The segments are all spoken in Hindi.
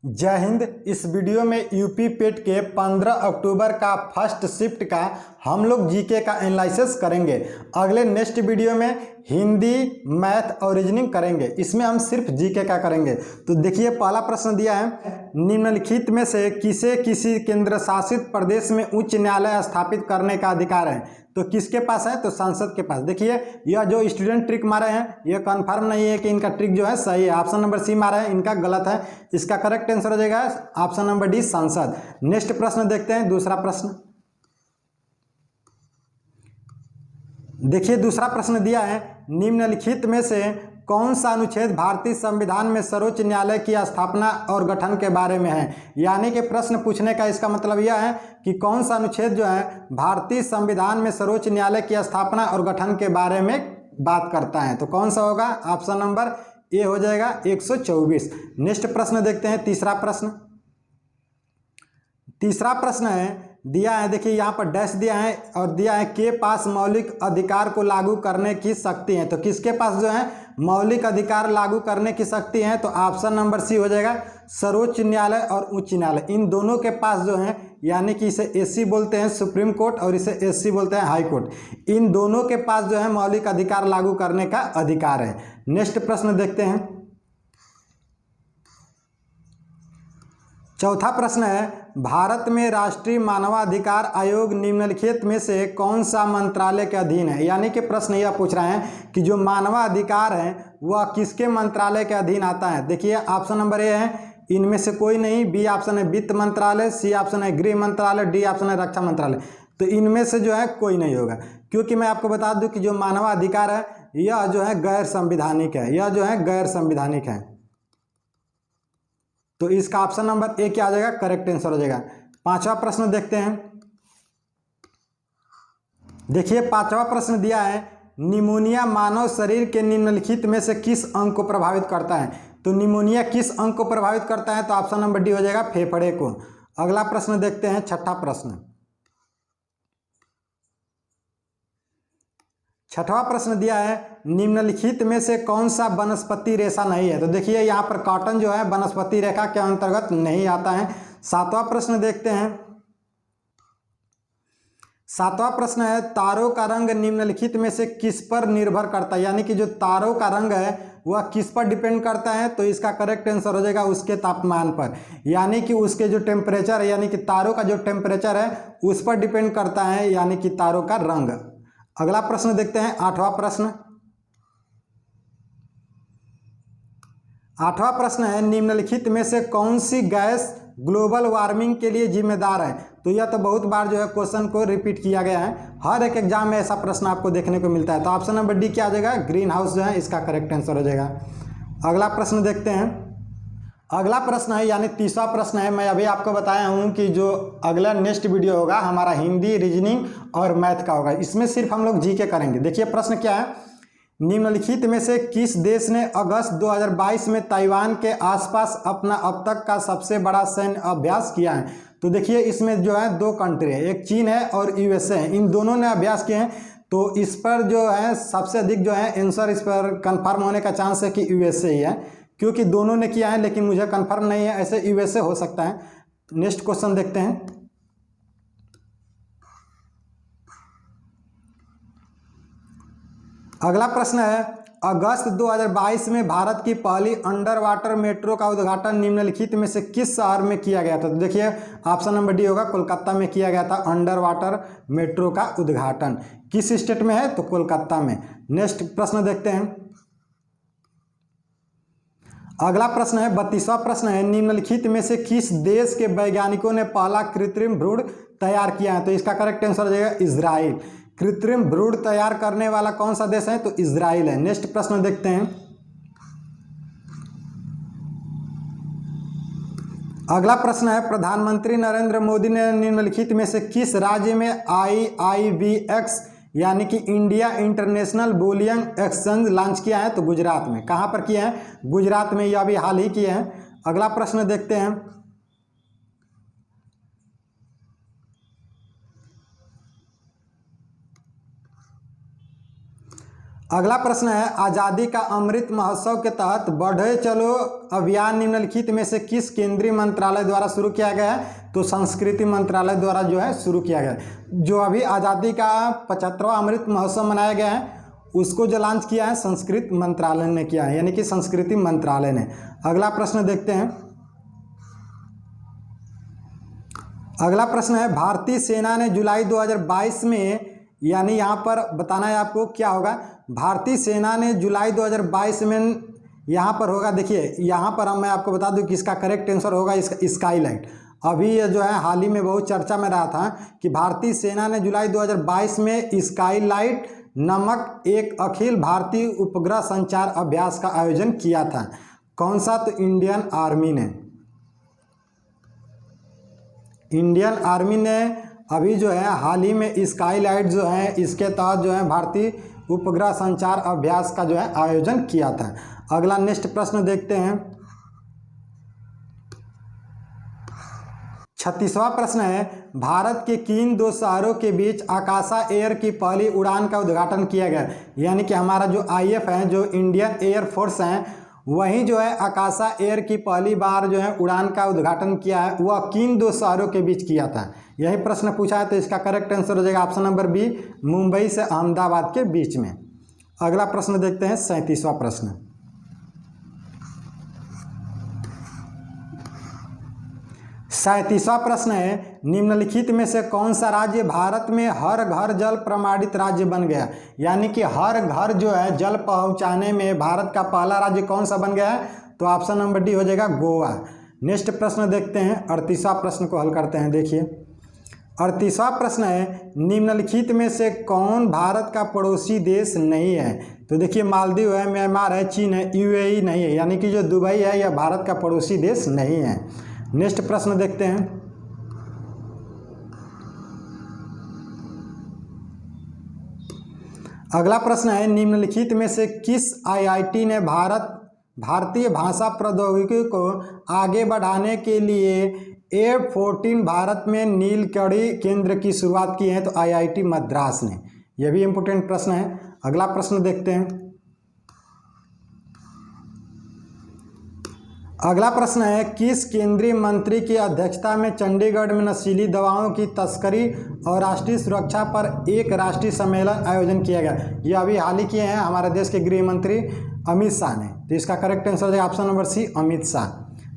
जय हिंद। इस वीडियो में यूपी पेट के 15 अक्टूबर का फर्स्ट शिफ्ट का हम लोग जीके का एनालिसिस करेंगे। अगले नेक्स्ट वीडियो में हिंदी, मैथ और रीजनिंग करेंगे। इसमें हम सिर्फ जीके का करेंगे। तो देखिए, पहला प्रश्न दिया है, निम्नलिखित में से किसे किसी केंद्र शासित प्रदेश में उच्च न्यायालय स्थापित करने का अधिकार है? तो किसके पास है? तो सांसद के पास। देखिए, यह जो स्टूडेंट ट्रिक मारे हैं यह कंफर्म नहीं है कि इनका ट्रिक जो है सही है। ऑप्शन नंबर सी मारा है, इनका गलत है। इसका करेक्ट आंसर हो जाएगा ऑप्शन नंबर डी, सांसद। नेक्स्ट प्रश्न देखते हैं, दूसरा प्रश्न। देखिए, दूसरा प्रश्न दिया है, निम्नलिखित में से कौन सा अनुच्छेद भारतीय संविधान में सर्वोच्च न्यायालय की स्थापना और गठन के बारे में है? यानी कि प्रश्न पूछने का इसका मतलब यह है कि कौन सा अनुच्छेद जो है भारतीय संविधान में सर्वोच्च न्यायालय की स्थापना और गठन के बारे में बात करता है। तो कौन सा होगा? ऑप्शन नंबर ए हो जाएगा 124। नेक्स्ट प्रश्न देखते हैं, तीसरा प्रश्न। तीसरा प्रश्न है, दिया है, देखिए यहाँ पर डैश दिया है और दिया है के पास मौलिक अधिकार को लागू करने की शक्ति है। तो किसके पास जो है मौलिक अधिकार लागू करने की शक्ति है? तो ऑप्शन नंबर सी हो जाएगा, सर्वोच्च न्यायालय और उच्च न्यायालय, इन दोनों के पास जो है, यानी कि इसे एससी बोलते हैं सुप्रीम कोर्ट और इसे एससी बोलते हैं हाई कोर्ट, इन दोनों के पास जो है मौलिक अधिकार लागू करने का अधिकार है। नेक्स्ट प्रश्न देखते हैं, चौथा प्रश्न है, भारत में राष्ट्रीय मानवाधिकार आयोग निम्नलिखित में से कौन सा मंत्रालय के अधीन है? यानी कि प्रश्न यह पूछ रहे हैं कि जो मानवाधिकार है वह किसके मंत्रालय के अधीन आता है? देखिए, ऑप्शन नंबर ए है, इनमें से कोई नहीं, बी ऑप्शन है वित्त मंत्रालय, सी ऑप्शन है गृह मंत्रालय, डी ऑप्शन है रक्षा मंत्रालय। तो इनमें से जो है कोई नहीं होगा, क्योंकि मैं आपको बता दूं कि जो मानवाधिकार है यह जो है गैर संविधानिक है, यह जो है गैर संविधानिक है। तो इसका ऑप्शन नंबर ए क्या आ जाएगा? करेक्ट आंसर हो जाएगा। पांचवा प्रश्न देखते हैं। देखिए, पांचवा प्रश्न दिया है, निमोनिया मानव शरीर के निम्नलिखित में से किस अंग को प्रभावित करता है? तो निमोनिया किस अंग को प्रभावित करता है? तो ऑप्शन नंबर डी हो जाएगा, फेफड़े को। अगला प्रश्न देखते हैं, छठा प्रश्न। छठवां प्रश्न दिया है, निम्नलिखित में से कौन सा वनस्पति रेशा नहीं है? तो देखिए, यहाँ पर कॉटन जो है वनस्पति रेखा के अंतर्गत नहीं आता है। सातवां प्रश्न देखते हैं। सातवां प्रश्न है, तारों का रंग निम्नलिखित में से किस पर निर्भर करता है? यानी कि जो तारों का रंग है वह किस पर डिपेंड करता है? तो इसका करेक्ट आंसर हो जाएगा उसके तापमान पर, यानी कि उसके जो टेम्परेचर है, यानी कि तारों का जो टेम्परेचर है उस पर डिपेंड करता है, यानी कि तारों का रंग। अगला प्रश्न देखते हैं, आठवां प्रश्न। आठवां प्रश्न है, निम्नलिखित में से कौन सी गैस ग्लोबल वार्मिंग के लिए जिम्मेदार है? तो यह तो बहुत बार जो है क्वेश्चन को रिपीट किया गया है, हर एक एग्जाम में ऐसा प्रश्न आपको देखने को मिलता है। तो ऑप्शन नंबर डी क्या आ जाएगा? ग्रीन हाउस जो है इसका करेक्ट आंसर हो जाएगा। अगला प्रश्न देखते हैं। अगला प्रश्न है, यानी तीसरा प्रश्न है, मैं अभी आपको बताया हूं कि जो अगला नेक्स्ट वीडियो होगा हमारा हिंदी, रीजनिंग और मैथ का होगा। इसमें सिर्फ हम लोग जीके करेंगे। देखिए, प्रश्न क्या है, निम्नलिखित में से किस देश ने अगस्त 2022 में ताइवान के आसपास अपना अब तक का सबसे बड़ा सैन्य अभ्यास किया है? तो देखिए, इसमें जो है दो कंट्री है, एक चीन है और यूएसए है, इन दोनों ने अभ्यास किए हैं। तो इस पर जो है सबसे अधिक जो है आंसर इस पर कंफर्म होने का चांस है कि यूएसए ही है, क्योंकि दोनों ने किया है, लेकिन मुझे कंफर्म नहीं है, ऐसे यूएसए हो सकता है। नेक्स्ट क्वेश्चन देखते हैं। अगला प्रश्न है, अगस्त 2022 में भारत की पहली अंडर वाटर मेट्रो का उद्घाटन निम्नलिखित में से किस शहर में किया गया था? तो देखिए, ऑप्शन नंबर डी होगा, कोलकाता में किया गया था अंडर वाटर मेट्रो का उद्घाटन। किस स्टेट में है? तो कोलकाता में। नेक्स्ट प्रश्न देखते हैं। अगला प्रश्न है, 32वां प्रश्न है, निम्नलिखित में से किस देश के वैज्ञानिकों ने पहला कृत्रिम भ्रूण तैयार किया है? तो इसका करेक्ट आंसर हो जाएगा इजराइल। कृत्रिम भ्रूण तैयार करने वाला कौन सा देश है? तो इजराइल है। नेक्स्ट प्रश्न देखते हैं। अगला प्रश्न है, प्रधानमंत्री नरेंद्र मोदी ने निम्नलिखित में से किस राज्य में IIBX यानी कि India international bullion exchange launch किया है? तो गुजरात में। कहाँ पर किया है? गुजरात में, यह अभी हाल ही किए हैं। अगला प्रश्न देखते हैं। अगला प्रश्न है, आज़ादी का अमृत महोत्सव के तहत बढ़े चलो अभियान निम्नलिखित में से किस केंद्रीय मंत्रालय द्वारा शुरू किया गया है? तो संस्कृति मंत्रालय द्वारा जो है शुरू किया गया है। जो अभी आज़ादी का 75वां अमृत महोत्सव मनाया गया है उसको जो लॉन्च किया है संस्कृत मंत्रालय ने किया है, यानी कि संस्कृति मंत्रालय ने। अगला प्रश्न देखते हैं। अगला प्रश्न है, भारतीय सेना ने जुलाई 2022 में, यानी यहाँ पर बताना है आपको क्या होगा। भारतीय सेना ने जुलाई 2022 में, यहाँ पर होगा, देखिए यहाँ पर मैं आपको बता दूं कि इसका करेक्ट आंसर होगा इसका स्काईलाइट। अभी ये जो है हाल ही में बहुत चर्चा में रहा था कि भारतीय सेना ने जुलाई 2022 में स्काईलाइट नामक एक अखिल भारतीय उपग्रह संचार अभ्यास का आयोजन किया था। कौन सा? तो इंडियन आर्मी ने। इंडियन आर्मी ने अभी जो है हाल ही में स्काईलाइट जो है इसके तहत जो है भारतीय उपग्रह संचार अभ्यास का जो है आयोजन किया था। अगला नेक्स्ट प्रश्न देखते हैं। 36वां प्रश्न है, भारत के किन दो शहरों के बीच आकाशा एयर की पहली उड़ान का उद्घाटन किया गया? यानी कि हमारा जो IF है, जो इंडियन एयर फोर्स है, वहीं जो है आकाशा एयर की पहली बार जो है उड़ान का उद्घाटन किया है, वह किन दो शहरों के बीच किया था? यही प्रश्न पूछा है, तो इसका करेक्ट आंसर हो जाएगा ऑप्शन नंबर बी, मुंबई से अहमदाबाद के बीच में। अगला प्रश्न देखते हैं, 37वां प्रश्न। 37वां प्रश्न है, निम्नलिखित में से कौन सा राज्य भारत में हर घर जल प्रमाणित राज्य बन गया? यानी कि हर घर जो है जल पहुंचाने में भारत का पहला राज्य कौन सा बन गया है? तो ऑप्शन नंबर डी हो जाएगा गोवा। नेक्स्ट प्रश्न देखते हैं, 38वां प्रश्न को हल करते हैं। देखिए 38वां प्रश्न है, निम्नलिखित में से कौन भारत का पड़ोसी देश नहीं है? तो देखिए मालदीव है, म्यांमार है, चीन है, UAE नहीं है, यानी कि जो दुबई है यह भारत का पड़ोसी देश नहीं है। नेक्स्ट प्रश्न देखते हैं। अगला प्रश्न है, निम्नलिखित में से किस IIT ने भारतीय भाषा प्रौद्योगिकी को आगे बढ़ाने के लिए F14 भारत में नीलकणी केंद्र की शुरुआत की है? तो IIT मद्रास ने। यह भी इम्पोर्टेंट प्रश्न है। अगला प्रश्न देखते हैं। अगला प्रश्न है, किस केंद्रीय मंत्री की अध्यक्षता में चंडीगढ़ में नशीली दवाओं की तस्करी और राष्ट्रीय सुरक्षा पर एक राष्ट्रीय सम्मेलन आयोजन किया गया? ये अभी हाल ही किए हैं हमारे देश के गृह मंत्री अमित शाह ने। तो इसका करेक्ट आंसर है option number C, Amit Shah.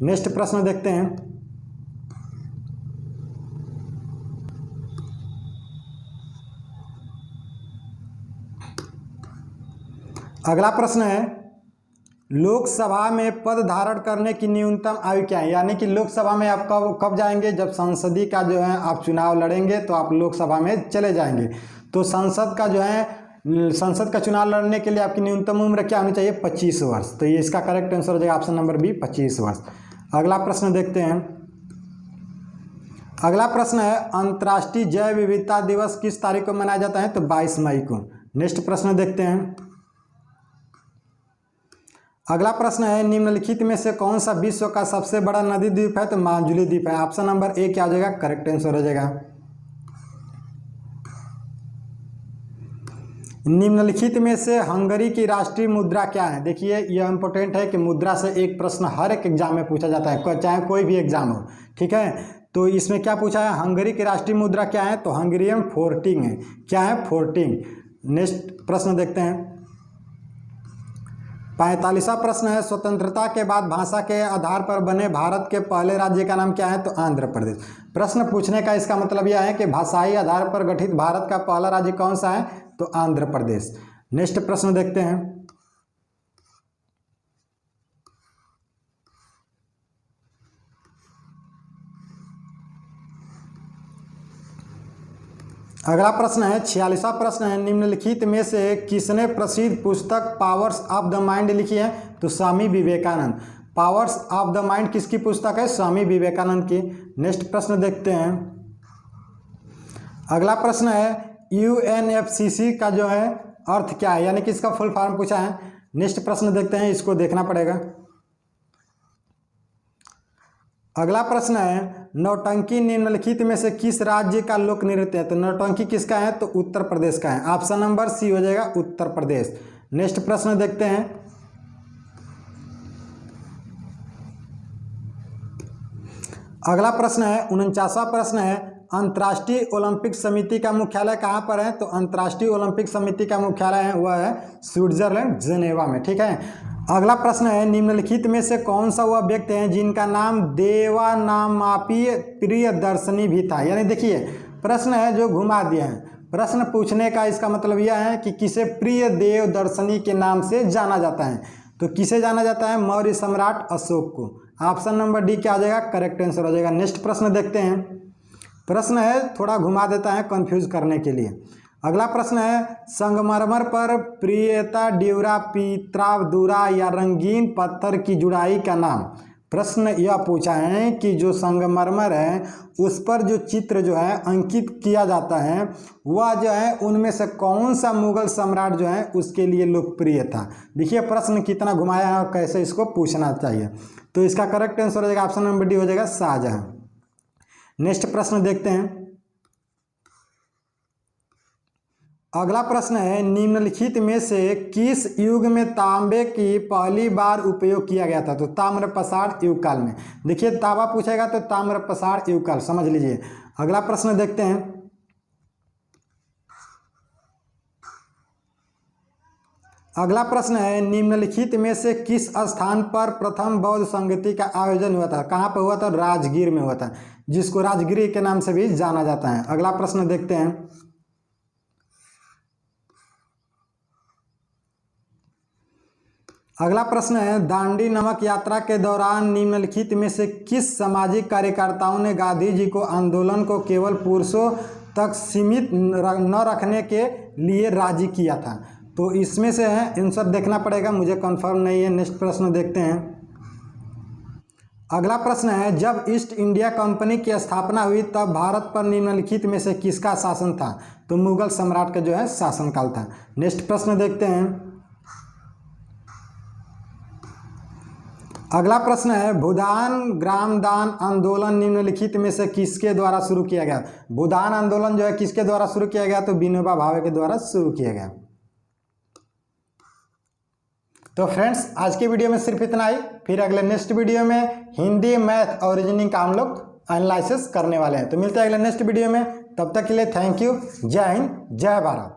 Next प्रश्न देखते हैं। अगला प्रश्न है, लोकसभा में पद धारण करने की न्यूनतम आयु क्या है? यानी कि लोकसभा में आप कब जाएंगे? जब संसदीय का जो है आप चुनाव लड़ेंगे तो आप लोकसभा में चले जाएंगे। तो संसद का चुनाव लड़ने के लिए आपकी न्यूनतम उम्र क्या होनी चाहिए? 25 वर्ष। तो ये इसका करेक्ट आंसर हो जाएगा ऑप्शन नंबर बी, 25 वर्ष। अगला प्रश्न देखते हैं। अगला प्रश्न है, अंतर्राष्ट्रीय जैव विविधता दिवस किस तारीख को मनाया जाता है? तो 22 मई को। नेक्स्ट प्रश्न देखते हैं। अगला प्रश्न है, निम्नलिखित में से कौन सा विश्व का सबसे बड़ा नदी द्वीप है? तो माजुली द्वीप है। ऑप्शन नंबर ए क्या हो जाएगा? करेक्ट आंसर हो जाएगा। निम्नलिखित में से हंगरी की राष्ट्रीय मुद्रा क्या है? देखिए यह इंपॉर्टेंट है कि मुद्रा से एक प्रश्न हर एक एग्जाम में पूछा जाता है, चाहे कोई भी एग्जाम हो, ठीक है। तो इसमें क्या पूछा है, हंगरी की राष्ट्रीय मुद्रा क्या है? तो हंगेरियन फोर्टिंग है। क्या है? फोर्टिंग। नेक्स्ट प्रश्न देखते हैं। 45वां प्रश्न है, स्वतंत्रता के बाद भाषा के आधार पर बने भारत के पहले राज्य का नाम क्या है? तो आंध्र प्रदेश। प्रश्न पूछने का इसका मतलब यह है कि भाषाई आधार पर गठित भारत का पहला राज्य कौन सा है? तो आंध्र प्रदेश। नेक्स्ट प्रश्न देखते हैं। अगला प्रश्न है, 46वां प्रश्न है, निम्नलिखित में से किसने प्रसिद्ध पुस्तक पावर्स ऑफ द माइंड लिखी है? तो Swami Vivekananda. Powers of the mind किसकी पुस्तक है? स्वामी विवेकानंद की। नेक्स्ट प्रश्न देखते हैं। अगला प्रश्न है, UNFCCC का जो है अर्थ क्या है, यानी कि इसका फुल फॉर्म पूछा है। नेक्स्ट प्रश्न देखते हैं, इसको देखना पड़ेगा। अगला प्रश्न है, नौटंकी निम्नलिखित में से किस राज्य का लोक नृत्य है? तो नौटंकी किसका है? तो उत्तर प्रदेश का है। ऑप्शन नंबर सी हो जाएगा, उत्तर प्रदेश। नेक्स्ट प्रश्न देखते हैं। अगला प्रश्न है 49वां प्रश्न है, अंतर्राष्ट्रीय ओलंपिक समिति का मुख्यालय कहाँ पर है? तो अंतर्राष्ट्रीय ओलंपिक समिति का मुख्यालय है वह है स्विट्जरलैंड जेनेवा में। ठीक है। अगला प्रश्न है, निम्नलिखित में से कौन सा वह व्यक्ति है जिनका नाम देवानामापी प्रियदर्शनी भी था? यानी देखिए प्रश्न है जो घुमा दिए हैं। प्रश्न पूछने का इसका मतलब यह है कि किसे प्रिय देवदर्शनी के नाम से जाना जाता है। तो किसे जाना जाता है? मौर्य सम्राट अशोक को। ऑप्शन नंबर डी क्या आ जाएगा? करेक्ट आंसर हो जाएगा। नेक्स्ट प्रश्न देखते हैं। प्रश्न है थोड़ा घुमा देता है कंफ्यूज करने के लिए। अगला प्रश्न है, संगमरमर पर प्रियता ड्यूरा पीत्रावदुरा या रंगीन पत्थर की जुड़ाई का नाम। प्रश्न यह पूछा है कि जो संगमरमर है उस पर जो चित्र जो है अंकित किया जाता है वह जो है उनमें से कौन सा मुगल सम्राट जो है उसके लिए लोकप्रिय था। देखिए प्रश्न कितना घुमाया है और कैसे इसको पूछना चाहिए। तो इसका करेक्ट आंसर हो जाएगा ऑप्शन नंबर डी हो जाएगा शाहजहां। नेक्स्ट प्रश्न देखते हैं। अगला प्रश्न है, निम्नलिखित में से किस युग में तांबे की पहली बार उपयोग किया गया था? तो ताम्रप्रसार युग काल में। देखिए तांबा पूछेगा तो ताम्रप्रसार युग काल समझ लीजिए। अगला प्रश्न देखते हैं। अगला प्रश्न है, निम्नलिखित में से किस स्थान पर प्रथम बौद्ध संगति का आयोजन हुआ था? कहाँ पर हुआ था? राजगीर में हुआ था, जिसको राजगिरी के नाम से भी जाना जाता है। अगला प्रश्न देखते हैं। अगला प्रश्न है, दांडी नमक यात्रा के दौरान निम्नलिखित में से किस सामाजिक कार्यकर्ताओं ने गांधी जी को आंदोलन को केवल पुरुषों तक सीमित न रखने के लिए राजी किया था? तो इसमें से है आंसर देखना पड़ेगा, मुझे कंफर्म नहीं है। नेक्स्ट प्रश्न देखते हैं। अगला प्रश्न है, जब ईस्ट इंडिया कंपनी की स्थापना हुई तब भारत पर निम्नलिखित में से किसका शासन था? तो मुगल सम्राट का जो है शासनकाल था। नेक्स्ट प्रश्न देखते हैं। अगला प्रश्न है, भूदान ग्रामदान आंदोलन निम्नलिखित में से किसके द्वारा शुरू किया गया? भूदान आंदोलन जो है किसके द्वारा शुरू किया गया? तो विनोबा भावे के द्वारा शुरू किया गया। तो फ्रेंड्स आज की वीडियो में सिर्फ इतना ही। फिर अगले नेक्स्ट वीडियो में हिंदी, मैथ और रीजनिंग का हम लोग एनालिसिस करने वाले हैं। तो मिलते हैं अगले नेक्स्ट वीडियो में, तब तक के लिए थैंक यू। जय हिंद, जय भारत।